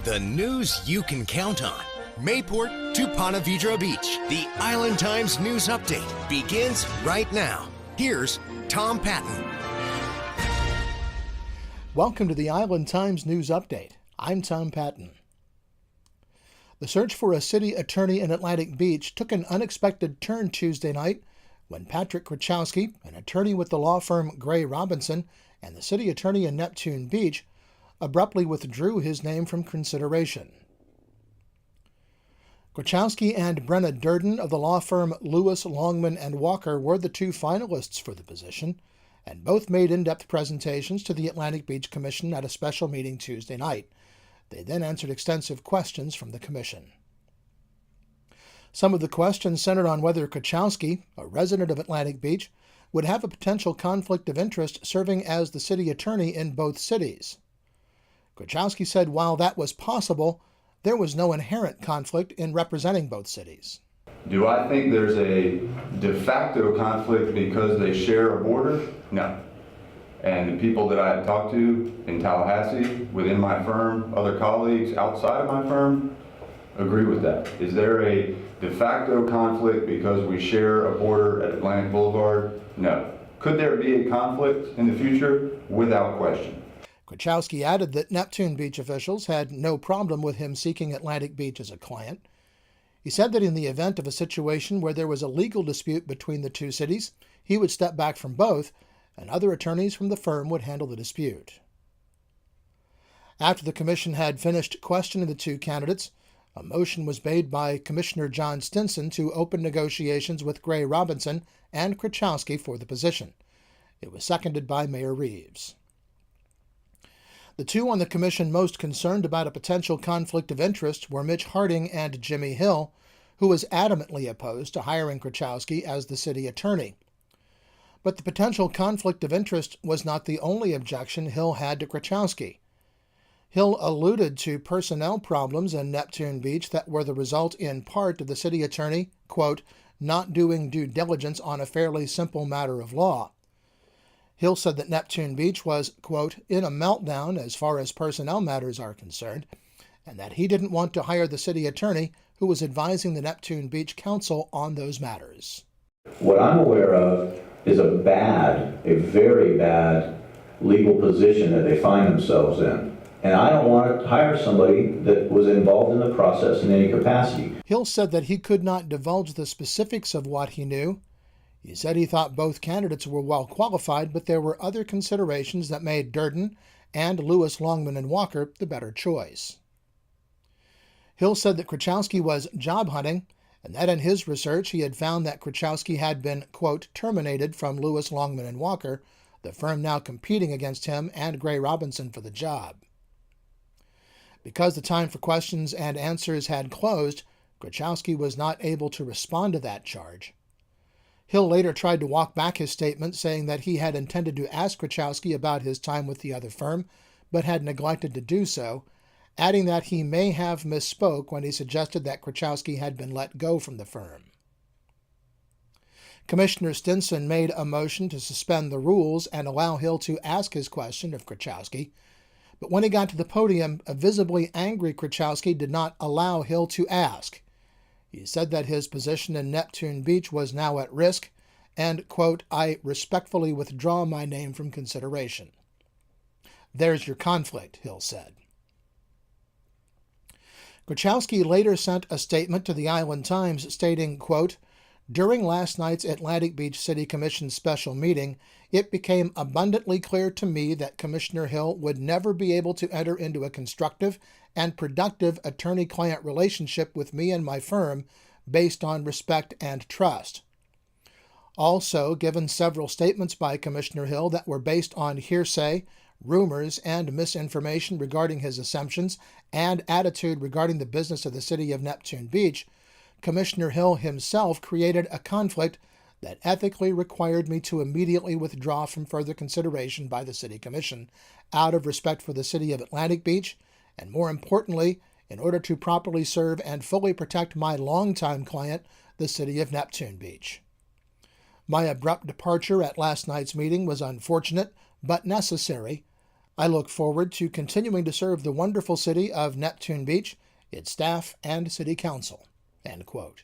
The news you can count on. Mayport to Ponte Vedra Beach. The Island Times News Update begins right now. Here's Tom Patton. Welcome to the Island Times News Update. I'm Tom Patton. The search for a city attorney in Atlantic Beach took an unexpected turn Tuesday night when Patrick Krichowski, an attorney with the law firm Gray Robinson, and the city attorney in Neptune Beach, abruptly withdrew his name from consideration. Krichowski and Brenna Durden of the law firm Lewis, Longman & Walker were the two finalists for the position, and both made in-depth presentations to the Atlantic Beach Commission at a special meeting Tuesday night. They then answered extensive questions from the commission. Some of the questions centered on whether Krichowski, a resident of Atlantic Beach, would have a potential conflict of interest serving as the city attorney in both cities. Krichowski said while that was possible, there was no inherent conflict in representing both cities. Do I think there's a de facto conflict because they share a border? No. And the people that I have talked to in Tallahassee, within my firm, other colleagues outside of my firm, agree with that. Is there a de facto conflict because we share a border at Atlantic Boulevard? No. Could there be a conflict in the future? Without question. Krichowski added that Neptune Beach officials had no problem with him seeking Atlantic Beach as a client. He said that in the event of a situation where there was a legal dispute between the two cities, he would step back from both, and other attorneys from the firm would handle the dispute. After the commission had finished questioning the two candidates, a motion was made by Commissioner John Stinson to open negotiations with Gray Robinson and Krichowski for the position. It was seconded by Mayor Reeves. The two on the commission most concerned about a potential conflict of interest were Mitch Harding and Jimmy Hill, who was adamantly opposed to hiring Krichowski as the city attorney. But the potential conflict of interest was not the only objection Hill had to Krichowski. Hill alluded to personnel problems in Neptune Beach that were the result in part of the city attorney, quote, not doing due diligence on a fairly simple matter of law. Hill said that Neptune Beach was, quote, in a meltdown as far as personnel matters are concerned, and that he didn't want to hire the city attorney who was advising the Neptune Beach Council on those matters. What I'm aware of is a very bad legal position that they find themselves in. And I don't want to hire somebody that was involved in the process in any capacity. Hill said that he could not divulge the specifics of what he knew. He said he thought both candidates were well qualified, but there were other considerations that made Durden and Lewis, Longman & Walker the better choice. Hill said that Krichowski was job hunting, and that in his research he had found that Krichowski had been, quote, terminated from Lewis, Longman & Walker, the firm now competing against him and Gray Robinson for the job. Because the time for questions and answers had closed, Krichowski was not able to respond to that charge. Hill later tried to walk back his statement, saying that he had intended to ask Krichowski about his time with the other firm, but had neglected to do so, adding that he may have misspoke when he suggested that Krichowski had been let go from the firm. Commissioner Stinson made a motion to suspend the rules and allow Hill to ask his question of Krichowski, but when he got to the podium, a visibly angry Krichowski did not allow Hill to ask. He said that his position in Neptune Beach was now at risk and, quote, I respectfully withdraw my name from consideration. There's your conflict, Hill said. Krichowski later sent a statement to the Island Times stating, quote, during last night's Atlantic Beach City Commission special meeting, it became abundantly clear to me that Commissioner Hill would never be able to enter into a constructive and productive attorney-client relationship with me and my firm based on respect and trust. Also, given several statements by Commissioner Hill that were based on hearsay, rumors, and misinformation regarding his assumptions and attitude regarding the business of the city of Neptune Beach, Commissioner Hill himself created a conflict that ethically required me to immediately withdraw from further consideration by the City Commission out of respect for the city of Atlantic Beach, and more importantly, in order to properly serve and fully protect my longtime client, the city of Neptune Beach. My abrupt departure at last night's meeting was unfortunate, but necessary. I look forward to continuing to serve the wonderful city of Neptune Beach, its staff, and city council." End quote.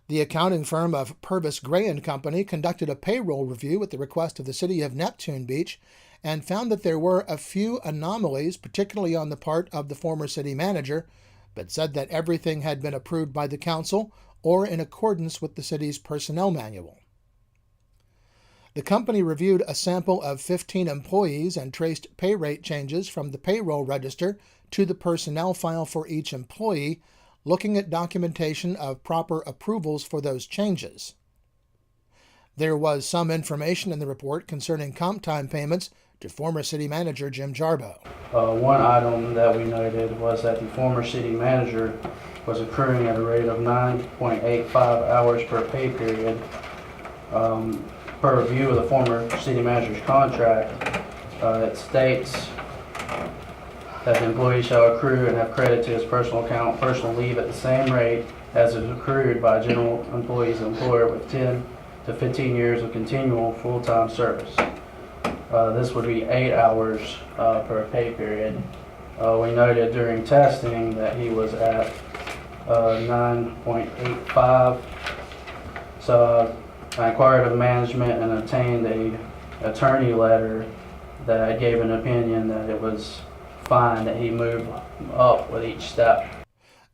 The accounting firm of Purvis Gray & Company conducted a payroll review at the request of the city of Neptune Beach and found that there were a few anomalies, particularly on the part of the former city manager, but said that everything had been approved by the council or in accordance with the city's personnel manual. The company reviewed a sample of 15 employees and traced pay rate changes from the payroll register to the personnel file for each employee, looking at documentation of proper approvals for those changes. There was some information in the report concerning comp time payments to former city manager Jim Jarboe. One item that we noted was that the former city manager was accruing at a rate of 9.85 hours per pay period. Per review of the former city manager's contract, it states that the employee shall accrue and have credit to his personal account personal leave at the same rate as is accrued by a general employee's employer with 10 to 15 years of continual full-time service. This would be 8 hours per pay period. We noted during testing that he was at 9.85. So I inquired of management and obtained an attorney letter that gave an opinion that it was fine that he moved up with each step.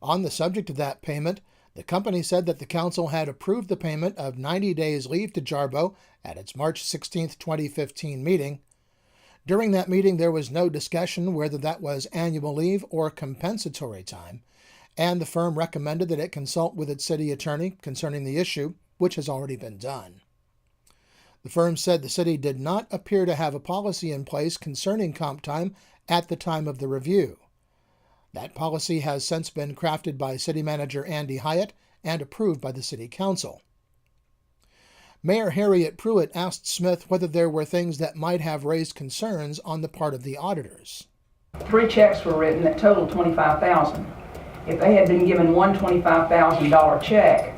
On the subject of that payment, the company said that the council had approved the payment of 90 days leave to Jarboe at its March 16, 2015 meeting. During that meeting, there was no discussion whether that was annual leave or compensatory time, and the firm recommended that it consult with its city attorney concerning the issue, which has already been done. The firm said the city did not appear to have a policy in place concerning comp time at the time of the review. That policy has since been crafted by City Manager Andy Hyatt and approved by the City Council. Mayor Harriet Pruitt asked Smith whether there were things that might have raised concerns on the part of the auditors. 3 checks were written that totaled $25,000. If they had been given one $25,000 check,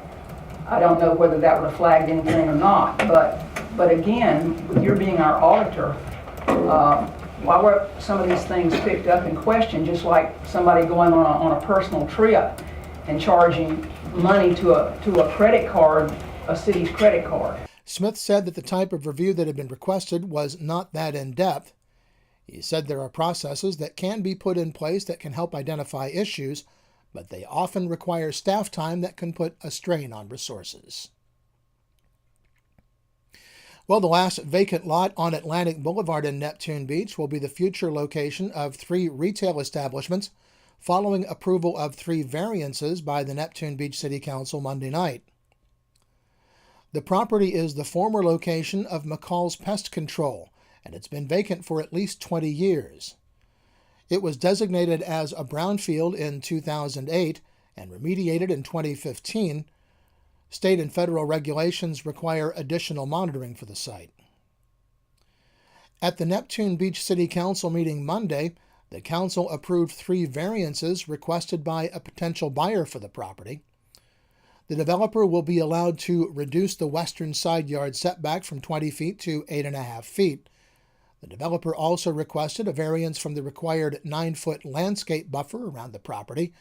I don't know whether that would have flagged anything or not. But again, you're being our auditor. Why were some of these things picked up and questioned, just like somebody going on a personal trip and charging money to a credit card, a city's credit card? Smith said that the type of review that had been requested was not that in-depth. He said there are processes that can be put in place that can help identify issues, but they often require staff time that can put a strain on resources. Well, the last vacant lot on Atlantic Boulevard in Neptune Beach will be the future location of 3 retail establishments following approval of 3 variances by the Neptune Beach City Council Monday night. The property is the former location of McCall's Pest Control, and it's been vacant for at least 20 years. It was designated as a brownfield in 2008 and remediated in 2015. State and federal regulations require additional monitoring for the site. At the Neptune Beach City Council meeting Monday, the council approved 3 variances requested by a potential buyer for the property. The developer will be allowed to reduce the western side yard setback from 20 feet to 8.5 feet. The developer also requested a variance from the required 9-foot landscape buffer around the property.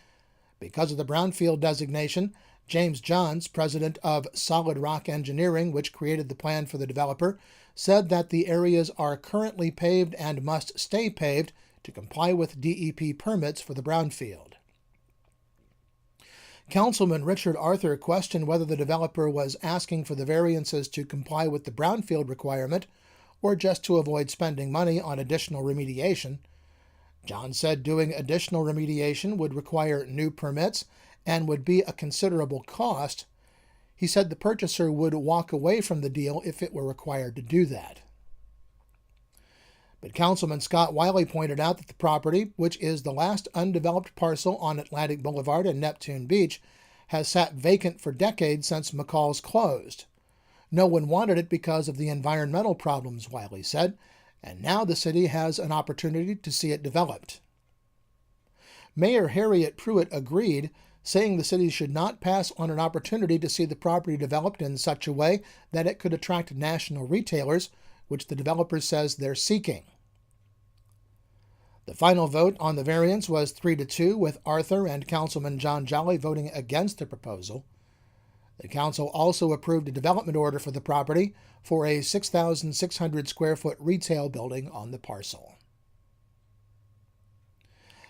Because of the brownfield designation, James Johns, president of Solid Rock Engineering, which created the plan for the developer, said that the areas are currently paved and must stay paved to comply with DEP permits for the brownfield. Councilman Richard Arthur questioned whether the developer was asking for the variances to comply with the brownfield requirement or just to avoid spending money on additional remediation. John said doing additional remediation would require new permits and would be a considerable cost. He said the purchaser would walk away from the deal if it were required to do that. But Councilman Scott Wiley pointed out that the property, which is the last undeveloped parcel on Atlantic Boulevard and Neptune Beach, has sat vacant for decades since McCall's closed. No one wanted it because of the environmental problems, Wiley said, and now the city has an opportunity to see it developed. Mayor Harriet Pruitt agreed, saying the city should not pass on an opportunity to see the property developed in such a way that it could attract national retailers, which the developer says they're seeking. The final vote on the variance was 3-2, with Arthur and Councilman John Jolly voting against the proposal. The council also approved a development order for the property for a 6,600 square foot retail building on the parcel.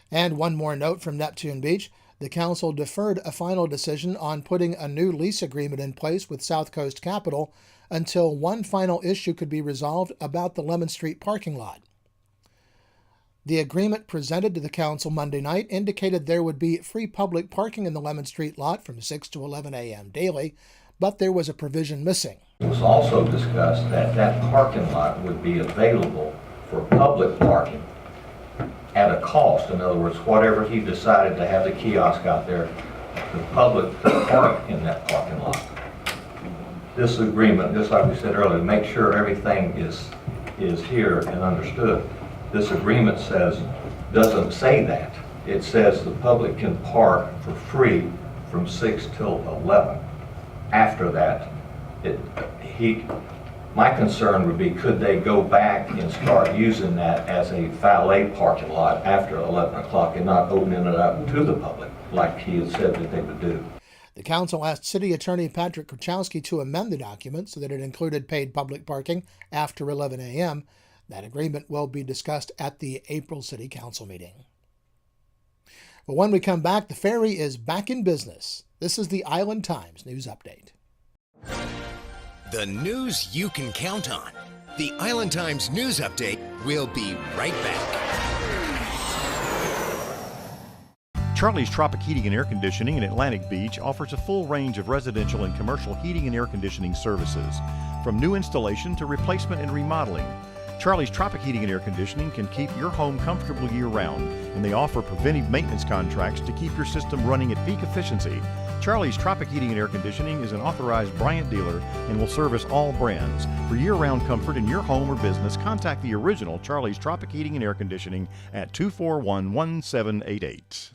And one more note from Neptune Beach. The council deferred a final decision on putting a new lease agreement in place with South Coast Capital until one final issue could be resolved about the Lemon Street parking lot. The agreement presented to the council Monday night indicated there would be free public parking in the Lemon Street lot from 6 to 11 a.m. daily, but there was a provision missing. It was also discussed that that parking lot would be available for public parking at a cost. In other words, whatever he decided to have the kiosk out there, the public could park in that parking lot. This agreement, just like we said earlier, to make sure everything is here and understood. This agreement doesn't say that. It says the public can park for free from 6 till 11. After that, my concern would be, could they go back and start using that as a valet parking lot after 11 o'clock and not opening it up to the public like he had said that they would do? The council asked City Attorney Patrick Krichowski to amend the document so that it included paid public parking after 11 a.m. That agreement will be discussed at the April City Council meeting. Well, when we come back, the ferry is back in business. This is the Island Times News Update. The news you can count on. The Island Times News Update will be right back. Charlie's Tropic Heating and Air Conditioning in Atlantic Beach offers a full range of residential and commercial heating and air conditioning services, from new installation to replacement and remodeling. Charlie's Tropic Heating and Air Conditioning can keep your home comfortable year-round, and they offer preventive maintenance contracts to keep your system running at peak efficiency. Charlie's Tropic Heating and Air Conditioning is an authorized Bryant dealer and will service all brands. For year-round comfort in your home or business, contact the original Charlie's Tropic Heating and Air Conditioning at 241-1788.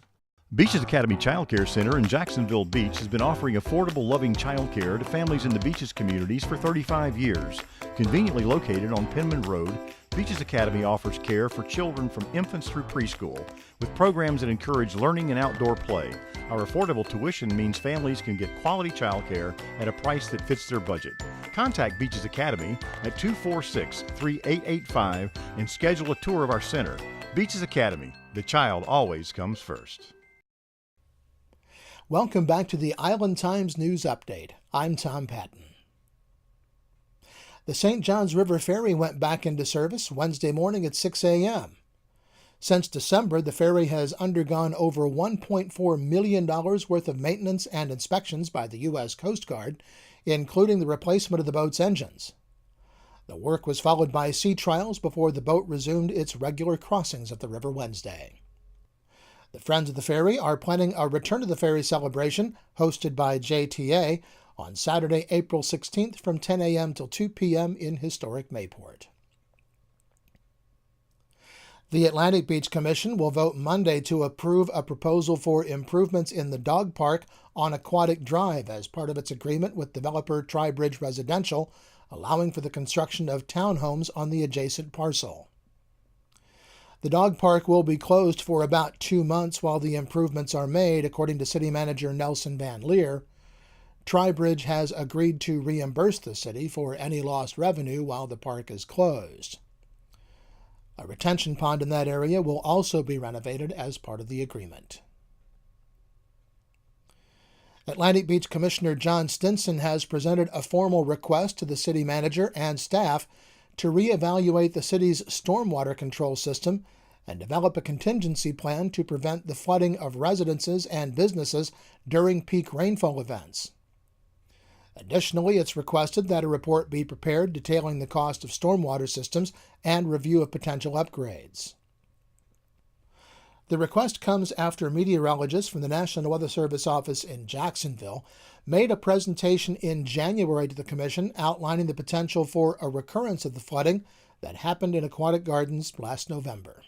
Beaches Academy Child Care Center in Jacksonville Beach has been offering affordable, loving child care to families in the Beaches communities for 35 years. Conveniently located on Penman Road, Beaches Academy offers care for children from infants through preschool, with programs that encourage learning and outdoor play. Our affordable tuition means families can get quality child care at a price that fits their budget. Contact Beaches Academy at 246-3885 and schedule a tour of our center. Beaches Academy, the child always comes first. Welcome back to the Island Times News Update. I'm Tom Patton. The St. Johns River Ferry went back into service Wednesday morning at 6 a.m. Since December, the ferry has undergone over $1.4 million worth of maintenance and inspections by the U.S. Coast Guard, including the replacement of the boat's engines. The work was followed by sea trials before the boat resumed its regular crossings of the river Wednesday. The Friends of the Ferry are planning a Return to the Ferry celebration hosted by JTA on Saturday, April 16th from 10 a.m. till 2 p.m. in historic Mayport. The Atlantic Beach Commission will vote Monday to approve a proposal for improvements in the dog park on Aquatic Drive as part of its agreement with developer Tribridge Residential, allowing for the construction of townhomes on the adjacent parcel. The dog park will be closed for about 2 months while the improvements are made, according to City Manager Nelson Van Leer. Tribridge has agreed to reimburse the city for any lost revenue while the park is closed. A retention pond in that area will also be renovated as part of the agreement. Atlantic Beach Commissioner John Stinson has presented a formal request to the city manager and staff to reevaluate the city's stormwater control system and develop a contingency plan to prevent the flooding of residences and businesses during peak rainfall events. Additionally, it's requested that a report be prepared detailing the cost of stormwater systems and review of potential upgrades. The request comes after meteorologists from the National Weather Service office in Jacksonville made a presentation in January to the Commission outlining the potential for a recurrence of the flooding that happened in Aquatic Gardens last November.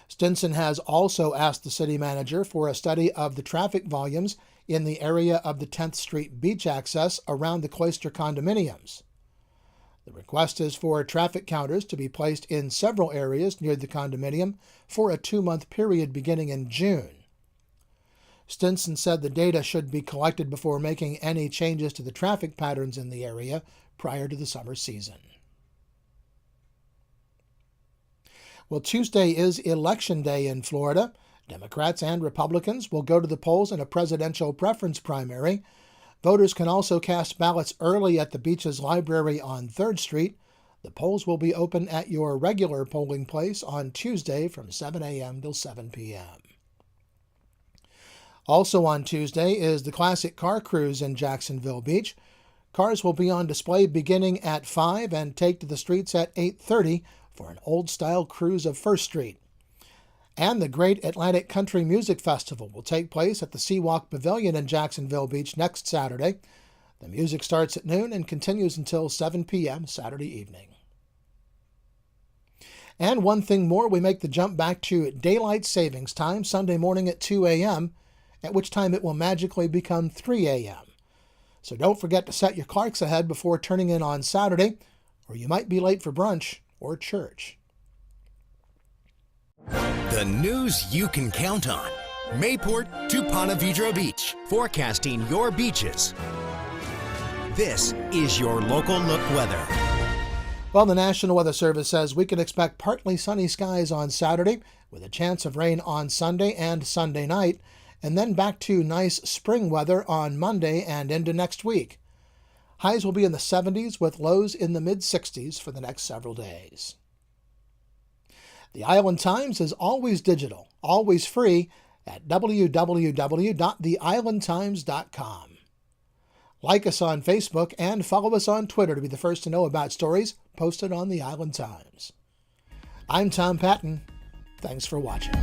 Stinson has also asked the city manager for a study of the traffic volumes in the area of the 10th Street beach access around the Cloister condominiums. The request is for traffic counters to be placed in several areas near the condominium for a 2-month period beginning in June. Stinson said the data should be collected before making any changes to the traffic patterns in the area prior to the summer season. Well, Tuesday is Election Day in Florida. Democrats and Republicans will go to the polls in a presidential preference primary. Voters can also cast ballots early at the Beaches Library on 3rd Street. The polls will be open at your regular polling place on Tuesday from 7 a.m. till 7 p.m. Also on Tuesday is the Classic Car Cruise in Jacksonville Beach. Cars will be on display beginning at 5 and take to the streets at 8:30 for an old-style cruise of 1st Street. And the Great Atlantic Country Music Festival will take place at the Seawalk Pavilion in Jacksonville Beach next Saturday. The music starts at noon and continues until 7 p.m. Saturday evening. And one thing more, we make the jump back to daylight savings time Sunday morning at 2 a.m., at which time it will magically become 3 a.m. So don't forget to set your clocks ahead before turning in on Saturday, or you might be late for brunch or church. The news you can count on. Mayport to Ponte Vedra Beach, forecasting your beaches. This is your local look weather. Well, the National Weather Service says we can expect partly sunny skies on Saturday with a chance of rain on Sunday and Sunday night, and then back to nice spring weather on Monday and into next week. Highs will be in the 70s with lows in the mid-60s for the next several days. The Island Times is always digital, always free at www.theislandtimes.com. Like us on Facebook and follow us on Twitter to be the first to know about stories posted on the Island Times. I'm Tom Patton. Thanks for watching.